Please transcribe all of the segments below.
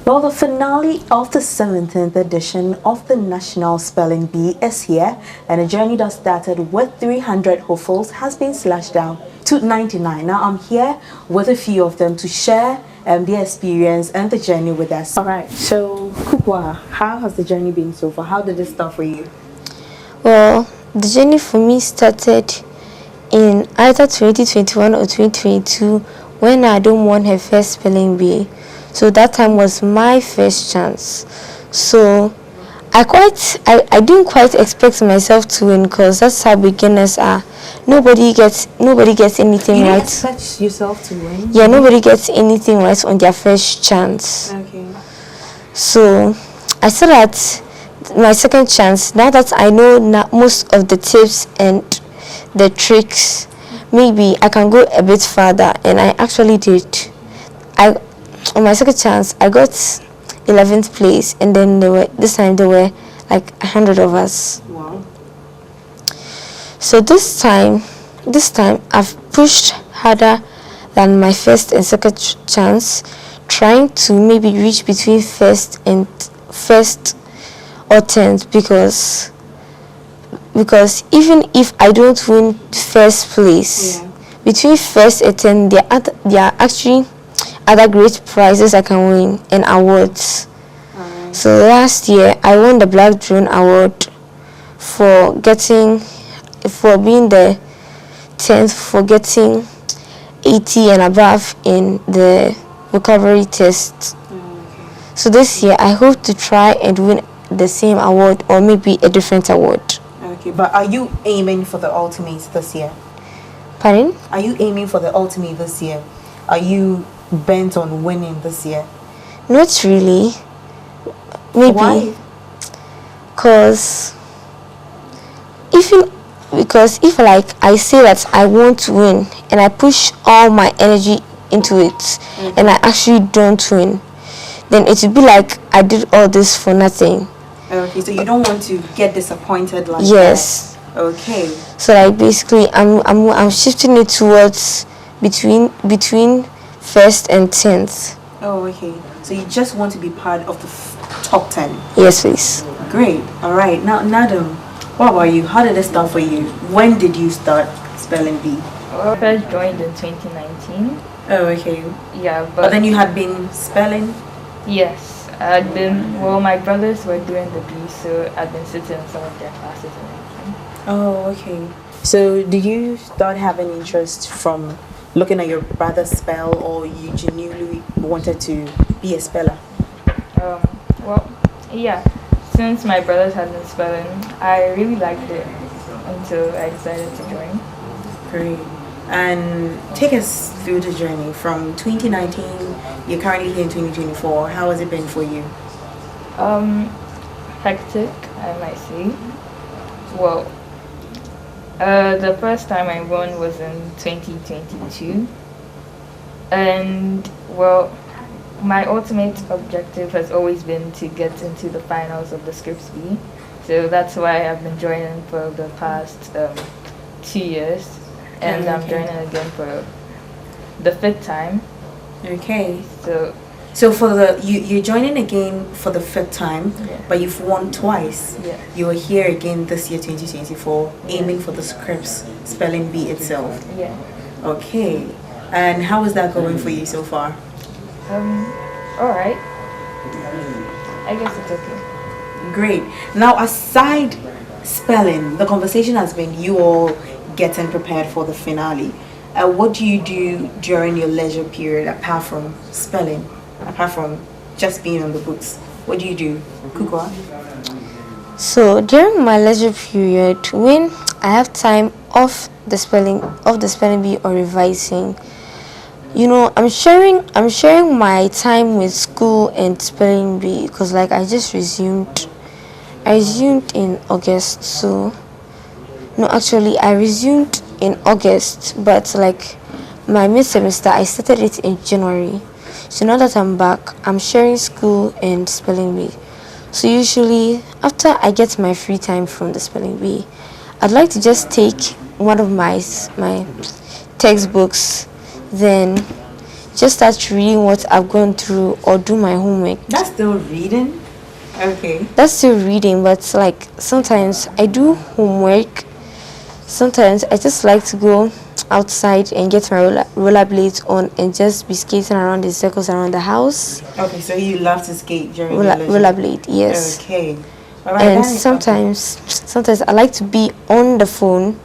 Well, the finale of the 17th edition of the National Spelling Bee is here, and a journey that started with 300 hopefuls has been slashed down to 99. Now, I'm here with a few of them to share their experience and the journey with us. All right, so Kukwa, how has the journey been so far? How did it start for you? Well, the journey for me started in either 2021 or 2022 when I don't won her first spelling bee. So that time was my first chance. So I didn't quite expect myself to win, because that's how beginners are. Nobody gets anything You right. didn't expect yourself to win? Yeah, nobody gets anything right on their first chance. Okay. So I said that my second chance, now that I know most of the tips and the tricks, maybe I can go a bit further, and I actually did. On my second chance, I got 11th place, and then this time there were like 100 of us. Wow. So this time I've pushed harder than my first and second chance, trying to maybe reach between first or 10th, because even if I don't win first place, between first and 10th, there are actually other great prizes I can win and awards. Right. So last year I won the Black Drone Award for being the 10th, for getting 80 and above in the vocabulary test. So this year I hope to try and win the same award, or maybe a different award. Okay, but are you aiming for the ultimates this year? Pardon? Are you aiming for the ultimate this year? Are you bent on winning this year? Not really. Maybe. Why? Because if like I say that I want to win and I push all my energy into it, and I actually don't win, then it would be like I did all this for nothing. Okay, so you don't want to get disappointed like Yes. that. Okay. So like basically I'm shifting it towards between first and 10th. Oh, okay. So you just want to be part of the top 10. Yes, please. Great. All right. Now, Nadam, what about you? How did it start for you? When did you start spelling bee? Well, I first joined in 2019. Oh, okay. Yeah, But then you had been spelling? yes, I'd been, well, my brothers were doing the B, so I'd been sitting in some of their classes and everything. Oh, okay. So did you start having interest from looking at your brother spell, or you genuinely wanted to be a speller? Well, yeah, since my brothers had been spelling, I really liked it until I decided to join. Great. And take us through the journey from 2019. You're currently here in 2024. How has it been for you? Hectic, I might say. Well, the first time I won was in 2022, and well, my ultimate objective has always been to get into the finals of the Scripts Bee, so that's why I've been joining for the past 2 years, and I'm joining again for the 5th time. Okay. So for you're joining again for the 5th time, but you've won twice. Yeah. You were here again this year, 2024, aiming for the Scripts spelling bee itself. yeah. Okay. And how is that going for you so far? All right. I guess it's okay. Great. Now, aside spelling, the conversation has been you all getting prepared for the finale. What do you do during your leisure period apart from spelling, apart from just being on the books? What do you do, Kukwa? So during my leisure period, when I have time off the spelling bee or revising, I'm sharing my time with school and spelling bee, because like I resumed in August. So no, actually I resumed in August, but like my mid-semester I started it in January. So now that I'm back, I'm sharing school and spelling bee. So usually after I get my free time from the spelling bee, I'd like to just take one of my textbooks, then just start reading what I've gone through or do my homework. That's still reading? Okay. That's still reading, but like sometimes I do homework. Sometimes I just like to go outside and get my rollerblades on and just be skating around in circles around the house. Okay, so you love to skate during your leisure? Rollerblade, yes. Okay. All right, And sometimes I like to be on the phone.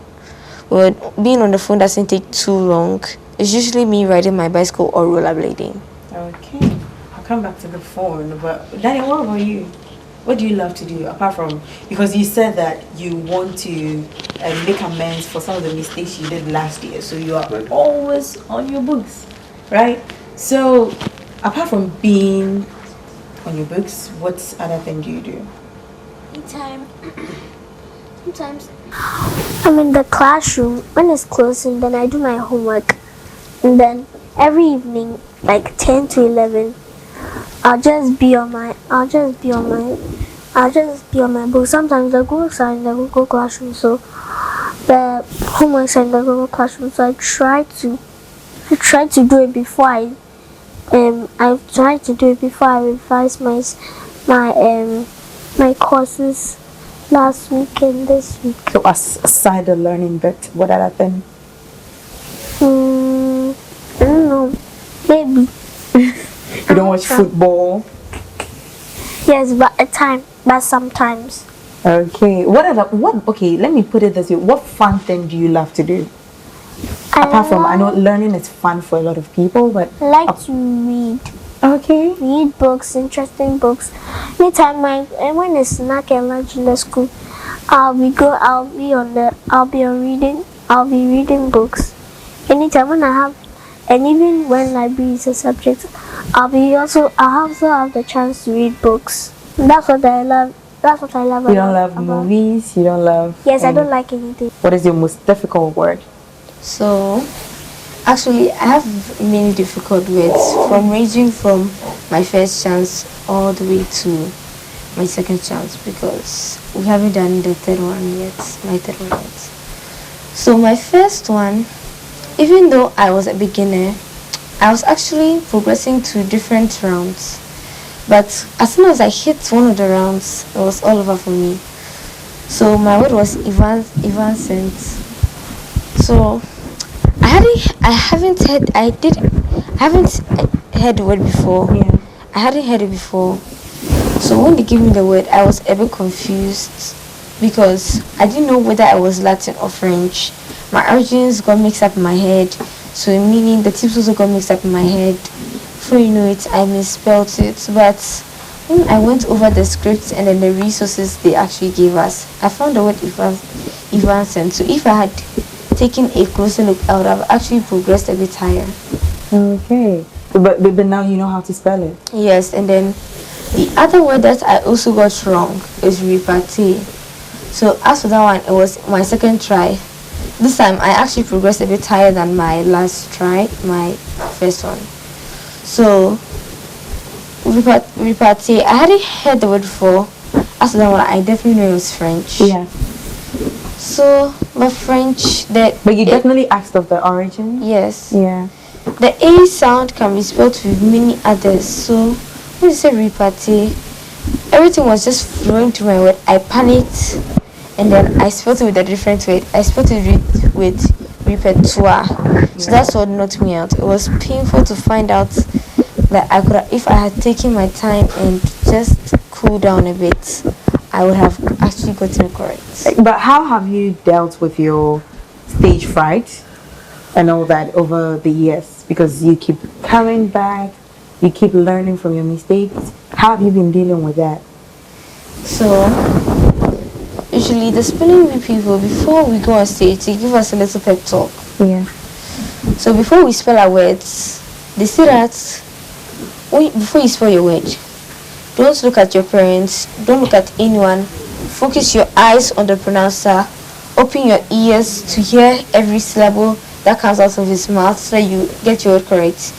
But being on the phone doesn't take too long. It's usually me riding my bicycle or rollerblading. Okay. I'll come back to the phone, but Daniel, what about you? What do you love to do apart from, because you said that you want to make amends for some of the mistakes you did last year, so you are always on your books, right? So apart from being on your books, what other thing do you do? Sometimes I'm in the classroom when it's closing, then I do my homework, and then every evening like 10 to 11 I'll just be on my book. Sometimes the books are in the Google Classroom, so the homeworks are in the Google Classroom. So I try to do it before I revise my courses last week and this week. So aside the learning bit, what other thing? I don't know. Maybe. You don't watch football? Yes, but sometimes. Okay. Okay, let me put it this way. What fun thing do you love to do? Apart from, I know learning is fun for a lot of people, but I like to read. Okay. Read books, interesting books. Anytime when it's snack and lunch in the school, I'll be reading books. Anytime when I have, and even when library is a subject, I also have the chance to read books. That's what I love. You don't love movies? You don't love... Yes, I don't like anything. What is your most difficult word? So, actually, I have many difficult words, ranging from my first chance all the way to my second chance, because we haven't done the third one yet. My third one yet. So my first one, even though I was a beginner, I was actually progressing to different rounds. But as soon as I hit one of the rounds, it was all over for me. So my word was evanescent. So I haven't heard the word before. Yeah. I hadn't heard it before. So when they gave me the word, I was a bit confused because I didn't know whether I was Latin or French. My origins got mixed up in my head. So meaning the tips also got mixed up in my head. Before you know it, I misspelled it. But when I went over the scripts and then the resources they actually gave us, I found the word evanescent. So if I had taken a closer look, I would have actually progressed a bit higher. Okay. But now you know how to spell it. Yes, and then the other word that I also got wrong is repartee. So as for that one, it was my second try. This time I actually progressed a bit higher than my last try, my first one. So repartee, I hadn't heard the word before. As for that one, I definitely know it was French. Yeah. So my French, but you definitely asked of the origin. Yes. Yeah. The A sound can be spelled with many others. So when you say repartee, everything was just flowing through my word. I panicked and then I spelled it with a different word. I spelled it with repertoire. So that's what knocked me out. It was painful to find out that I could have, if I had taken my time and just cooled down a bit, I would have actually gotten it correct. But how have you dealt with your stage fright and all that over the years? Because you keep coming back, you keep learning from your mistakes. How have you been dealing with that? So, usually the spelling bee people, before we go on stage, they give us a little pep talk. Yeah. So before we spell our words, they say that before you spell your word, don't look at your parents, don't look at anyone, focus your eyes on the pronouncer, open your ears to hear every syllable that comes out of his mouth so that you get your word correct.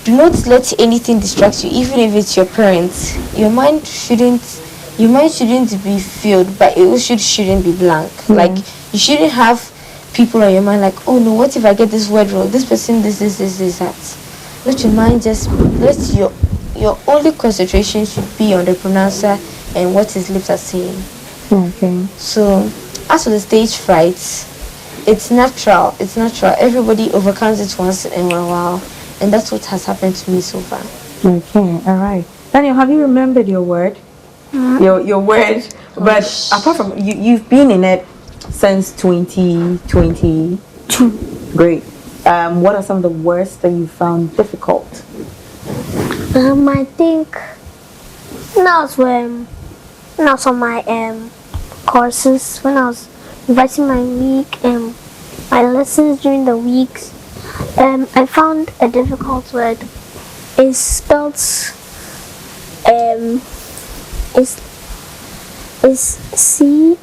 Do not let anything distract you, even if it's your parents. Your mind shouldn't be filled, but it also shouldn't be blank. Yeah. Like, you shouldn't have people on your mind like, oh no, what if I get this word wrong? This person, this, that. let your mind just let your only concentration should be on the pronouncer and what his lips are saying. Okay. So as for the stage frights, it's natural. It's natural. Everybody overcomes it once in a while, and that's what has happened to me so far. Okay, all right. Daniel, have you remembered your word? Your word. But apart from you've been in it since 2022. Great. What are some of the words that you found difficult? I think when I was on my courses, when I was revising my week and my lessons during the weeks, I found a difficult word. It's spelled is C.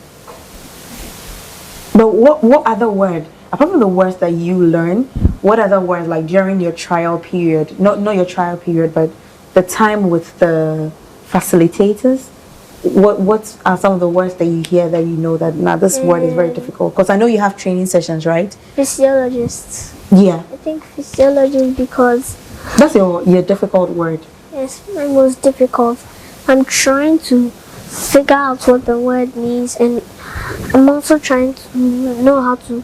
But what other word, apart from the words that you learn, what other words, like during your trial period, not your trial period, but the time with the facilitators, what are some of the words that you hear that you know that this word is very difficult? Because I know you have training sessions, right? Physiologists. Yeah. I think physiologists because That's your difficult word. yes, my most difficult. I'm trying to figure out what the word means, and I'm also trying to know how to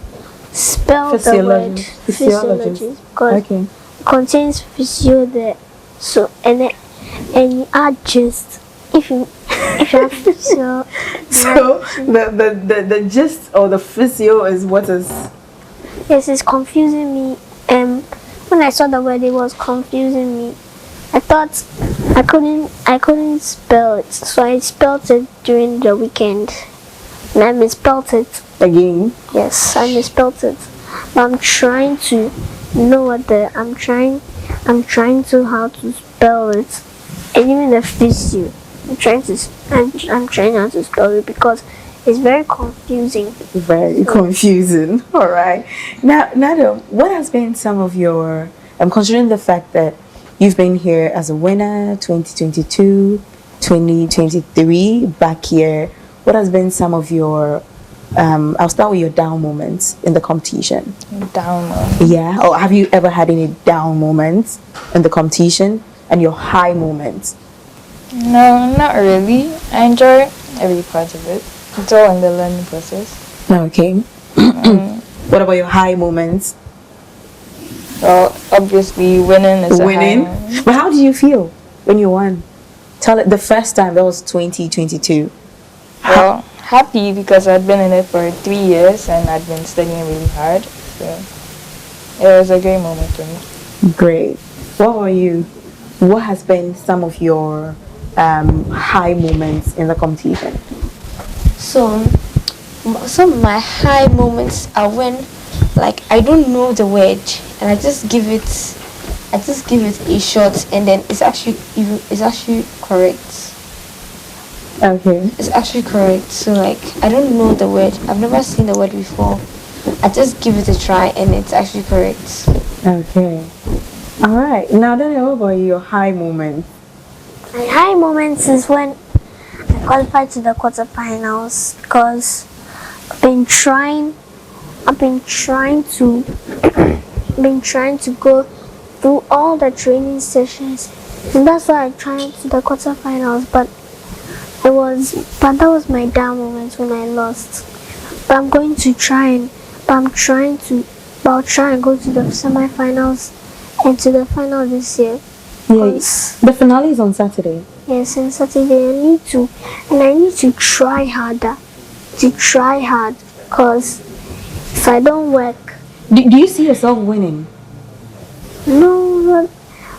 spell the word physiologist because Okay. it contains physio there. So and you add just if you have physio. So the gist or the physio is what is. Yes, it's confusing me. When I saw the word, it was confusing me. I thought I couldn't spell it, so I spelled it during the weekend, and I misspelled it. Again. Yes, I misspelled it. But I'm trying to know what I'm trying to how to spell it, and even the physio. I'm trying how to spell it because it's very confusing. Very confusing. All right. Now, Nado, what has been some of your? I'm considering the fact that you've been here as a winner, 2022, 2023, back here. What has been some of your? I'll start with your down moments in the competition. Down. Yeah. Or have you ever had any down moments in the competition and your high moments? No, not really. I enjoy every part of it. It's all in the learning process. Okay. What about your high moments? Well, obviously, winning is Winning. a high. But how did you feel when you won? Tell it the first time, that was 2022. Well, happy because I'd been in it for 3 years and I'd been studying really hard. So it was a great moment for me. Great. What about you? What has been some of your high moments in the competition? So some of my high moments are when like I don't know the word and I just give it a shot and then it's actually correct. Okay. It's actually correct. So like I don't know the word. I've never seen the word before. I just give it a try and it's actually correct. Okay. All right. Now, Daniel, what about your high moments? My high moments is when I qualified to the quarterfinals because I've been trying to go through all the training sessions, and that's why I tried to the quarterfinals. But that was my down moment when I lost. But I'm going to try I'll try and go to the semifinals and to the final this year. Yes. The finale is on Saturday. Yes, on Saturday I need to try harder. Because if I don't work, Do you see yourself winning? no,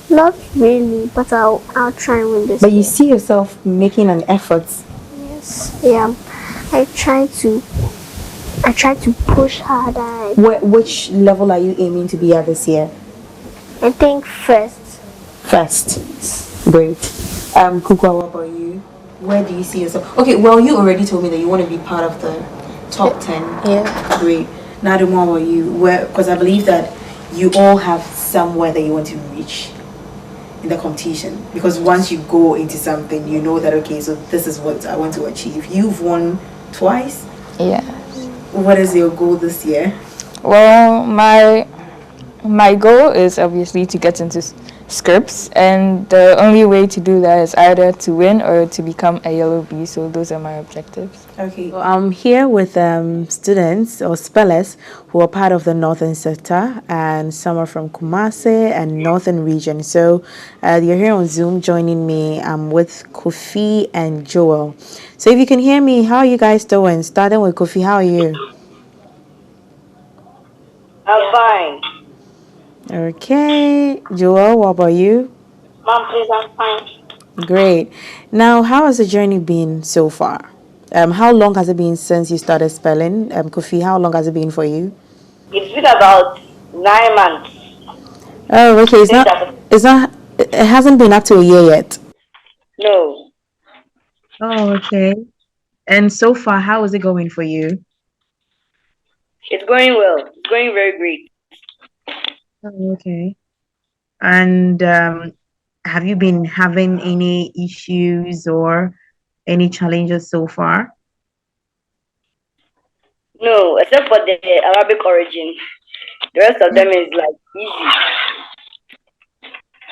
not really. But I'll try and win this. But you year. see yourself making an effort. Yes, yeah. I try to push harder. Which level are you aiming to be at this year? I think first. First. Great. Kukwa, what about you? Where do you see yourself? Okay, well, you already told me that you want to be part of the top 10. Yeah. Great. Now, the more about you, because I believe that you all have somewhere that you want to reach in the competition. Because once you go into something, you know that, okay, so this is what I want to achieve. You've won twice. Yeah. What is your goal this year? Well, my goal is obviously to get into scripts, and the only way to do that is either to win or to become a yellow bee. So those are my objectives. Okay. So I'm here with students or spellers who are part of the northern sector, and some are from Kumasi and northern region. So you're here on Zoom joining me. I'm with Kofi and Joel. So if you can hear me, how are you guys doing? Starting with Kofi, how are you? I'm fine. Okay. Joel, what about you? Mom, please, I'm fine. Great. Now, how has the journey been so far? How long has it been since you started spelling? Kofi, how long has it been for you? It's been about 9 months Oh, okay. It's since not. It's not. It hasn't been up to a year yet. no, Oh, okay. And so far, how is it going for you? it's going well. It's going very great. Oh, okay. And have you been having any issues or any challenges so far? No, except for the Arabic origin. The rest of them is like easy.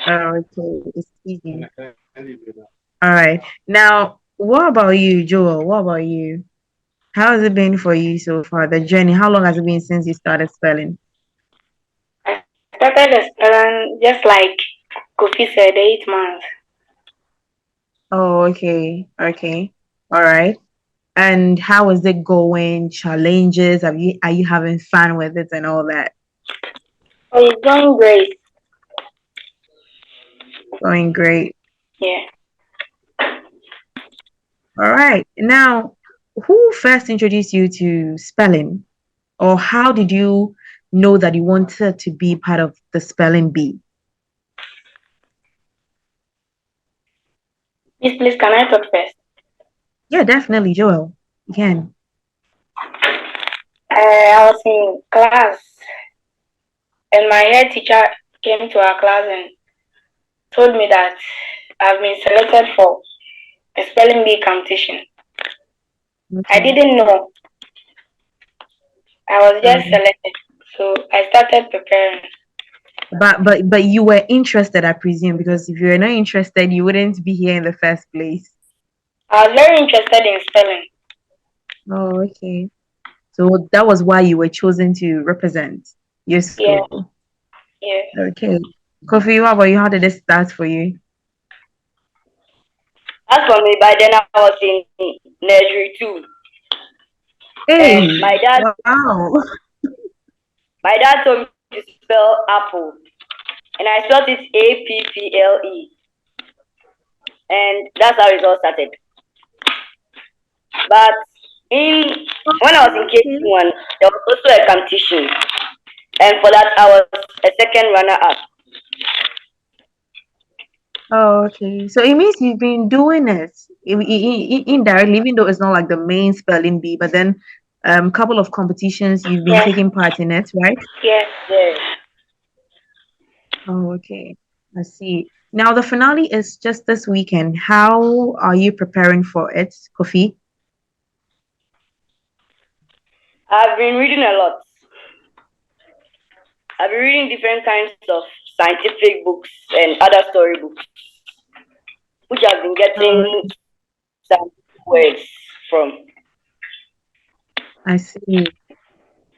Oh, okay. It's easy. All right. Now, what about you, Joel? What about you? How has it been for you so far? The journey. How long has it been since you started spelling? I started the spelling just like Kofi said, 8 months. Oh, okay. Okay. All right. And how is it going? Challenges? Are you having fun with it and all that? Oh, it's going great. Going great. Yeah. All right. Now, who first introduced you to spelling? Or how did you know that you wanted to be part of the spelling bee? Please, can I talk first? Yeah, definitely, Joel. You can. I was in class and my head teacher came to our class and told me that I've been selected for a spelling bee competition. I Okay. didn't know. I was just Um, selected, so I started preparing. but you were interested, I presume, because if you were not interested, you wouldn't be here in the first place. I was very interested in spelling. Oh, okay. So that was why you were chosen to represent your Yeah, school. yeah. Okay. Kofi, what about you? How did it start for you? As for me, by then I was in nursery too, and Hey, my dad, wow. my dad told me to spell apple, and I spelled it Apple, and that's how it all started. But in when I was in Okay. KG1, there was also a competition, and for that I was a second runner up. Oh, okay. So it means you've been doing it indirectly, even though it's not like the main spelling bee, but then couple of competitions you've been Yeah, taking part in it, right? yeah, yeah. Oh, okay. I see. Now the finale is just this weekend. How are you preparing for it, Kofi? I've been reading a lot. I've been reading different kinds of scientific books and other storybooks, which I've been Oh, getting some words from. I see.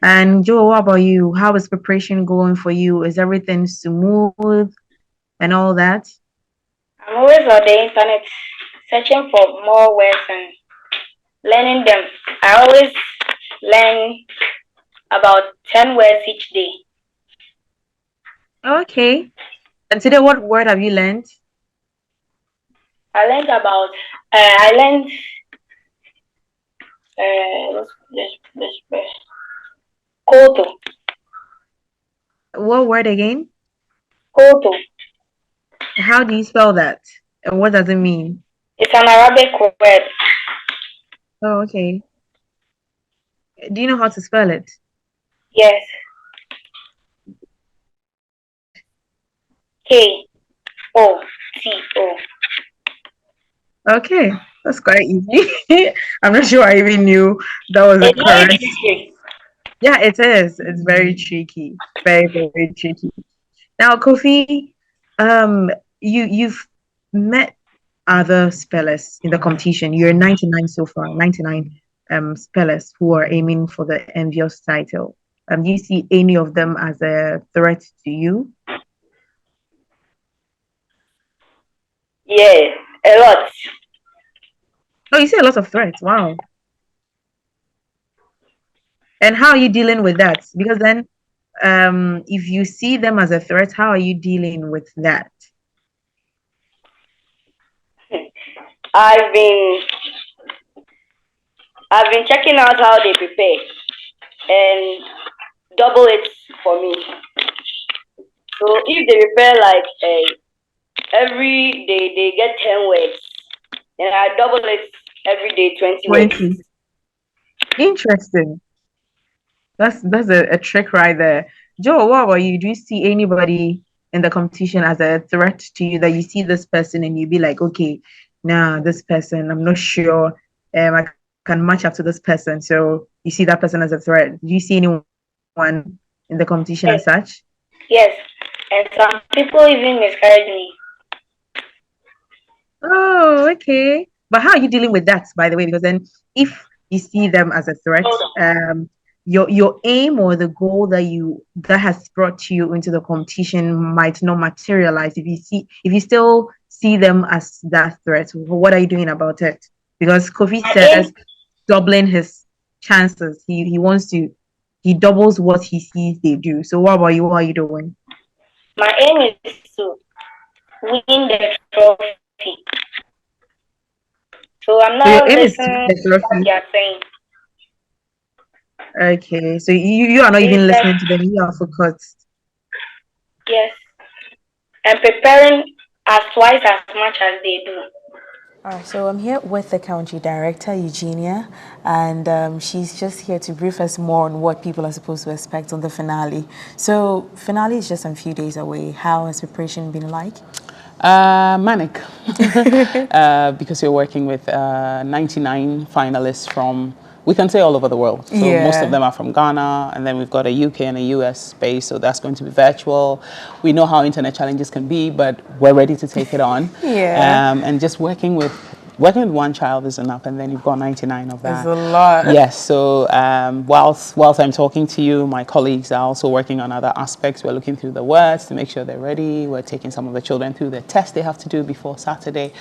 And Joe, what about you? How is preparation going for you? Is everything smooth and all that? I'm always on the internet searching for more words and learning them. I always learn about 10 words each day. Okay. And today, what word have you learned? I learned about, I learned, this koto. What word again? Koto. How do you spell that? And what does it mean? It's an Arabic word. Oh, okay. Do you know how to spell it? Yes. Koto. Okay, that's quite easy. I'm not sure I even knew that was a It's very correct. tricky. Yeah, it is. It's very tricky. Very, very tricky. Now, Kofi, Um, you've met other spellers in the competition. You're 99 so far, 99 spellers who are aiming for the envious title. Do you see any of them as a threat to you? Yeah, a lot. Oh, you see a lot of threats. Wow. And how are you dealing with that? Because then, if you see them as a threat, how are you dealing with that? I've been I've been checking out how they prepare and double it for me. So if they prepare like every day they get 10 words, then I double it every day 20 words. 20. Interesting. That's a trick right there. Joe, what about you? Do you see anybody in the competition as a threat to you that you see this person and you be like, okay, nah, this person, I'm not sure I can match up to this person. So you see that person as a threat. Do you see anyone in the competition Yes, as such? yes. And some people even miscarried me. Oh, okay. But how are you dealing with that, by the way? Because then if you see them as a threat, your aim or the goal that has brought you into the competition might not materialize if you still see them as that threat. What are you doing about it? Because Kofi My says aim, doubling his chances. He doubles what he sees they do. So what about you? What are you doing? my aim is to win the trophy. So I'm So your not aim is to win listening the to what trophy. they are saying. Okay, so you are not even Instead, listening to them. You are focused. yes, and preparing as twice as much as they do. All right, so I'm here with the country director, Eugenia, and she's just here to brief us more on what people are supposed to expect on the finale. So, finale is just a few days away. How has preparation been like? Manic, because you're working with 99 finalists from, we can say, all over the world. So most of Yeah. them are from Ghana, and then we've got a UK and a US space, so that's going to be virtual. We know how internet challenges can be, but we're ready to take it on. Yeah. And just working with one child is enough, and then you've got 99 of It's that. a lot. Yes, so whilst I'm talking to you, my colleagues are also working on other aspects. We're looking through the words to make sure they're ready. We're taking some of the children through the test they have to do before Saturday.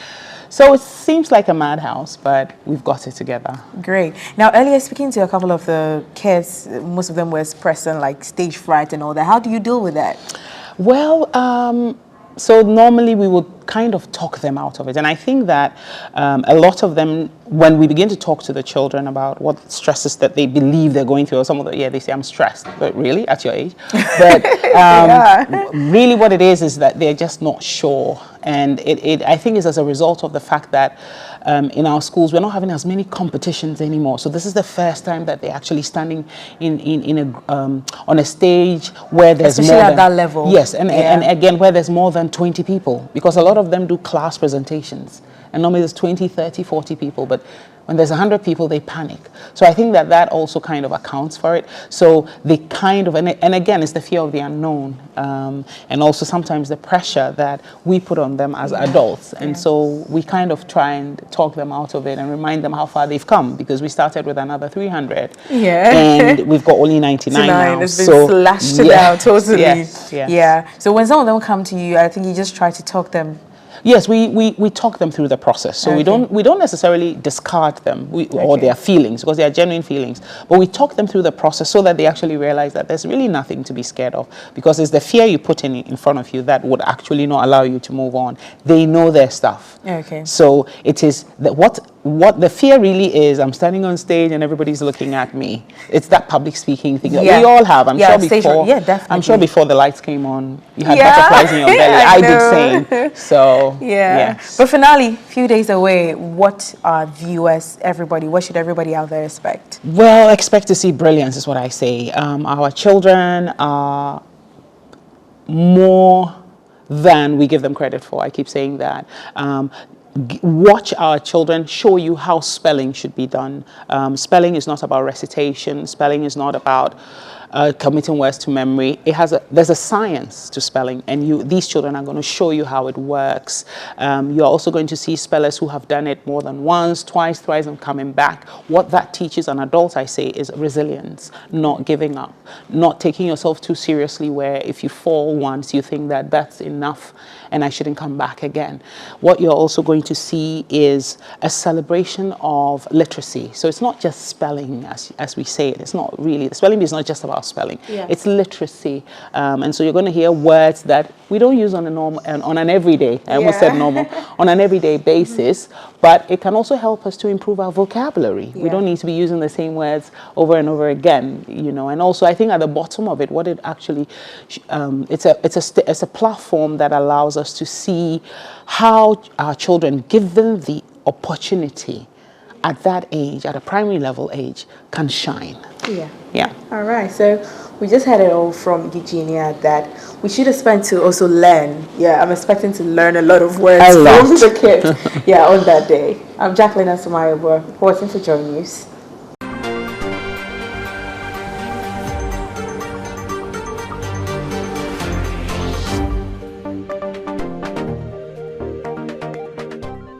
So it seems like a madhouse, but we've got it together. Great. Now, earlier speaking to a couple of the kids, most of them were expressing like stage fright and all that. How do you deal with that? Well, so normally we would kind of talk them out of it. And I think that a lot of them, when we begin to talk to the children about what stresses that they believe they're going through, or some of them, yeah, they say, I'm stressed. But really, at your age? But really what it is that they're just not sure. And I think it's as a result of the fact that in our schools, we're not having as many competitions anymore. So this is the first time that they're actually standing on a stage where there's Especially more at than, that level. yes, and Yeah. again, where there's more than 20 people, because a lot of them do class presentations. And normally there's 20, 30, 40 people, but when there's 100 people, they panic. So I think that also kind of accounts for it. So they kind of, and again, it's the fear of the unknown. And also sometimes the pressure that we put on them as adults. And so we kind of try and talk them out of it and remind them how far they've come, because we started with another 300. Yeah. And we've got only 99 now. It's been So slashed yes, down totally. yes. Yeah. So when some of them come to you, I think you just try to talk them. Yes, we talk them through the process. So we don't necessarily discard them or their feelings, because they are genuine feelings. But we talk them through the process so that they actually realize that there's really nothing to be scared of, because it's the fear you put in front of you that would actually not allow you to move on. They know their stuff. Okay. So it is that what the fear really is. I'm standing on stage and everybody's looking at me. It's that public speaking thing that we all have. I'm sure before. Definitely. I'm sure before the lights came on, you had Yeah. butterflies in your belly. I did know. same. So Yeah. yes. But finale, few days away. What are viewers, everybody, what should everybody out there expect? Well, expect to see brilliance is what I say. Our children are more than we give them credit for. I keep saying that. Watch our children show you how spelling should be done. Spelling is not about recitation. Spelling is not about committing words to memory. There's a science to spelling, and these children are going to show you how it works. You're also going to see spellers who have done it more than once, twice, thrice, and coming back. What that teaches an adult, I say, is resilience, not giving up, not taking yourself too seriously, where if you fall once, you think that that's enough and I shouldn't come back again. What you're also going to see is a celebration of literacy. So it's not just spelling, as we say it. It's not really, the spelling bee is not just about spelling. Yeah. It's literacy. And so you're going to hear words that we don't use on an everyday, I almost said normal, on an everyday basis, but it can also help us to improve our vocabulary. We don't need to be using the same words over and over again, and also I think at the bottom of it, what it actually, it's a platform that allows us to see how our children, given the opportunity at that age, at a primary level age, can shine. Yeah. All right. So we just had it all from Eugenia that we should expect to also learn. Yeah, I'm expecting to learn a lot of words from the kids. On that day. I'm Jacqueline Asumaya, reporting for Joy News.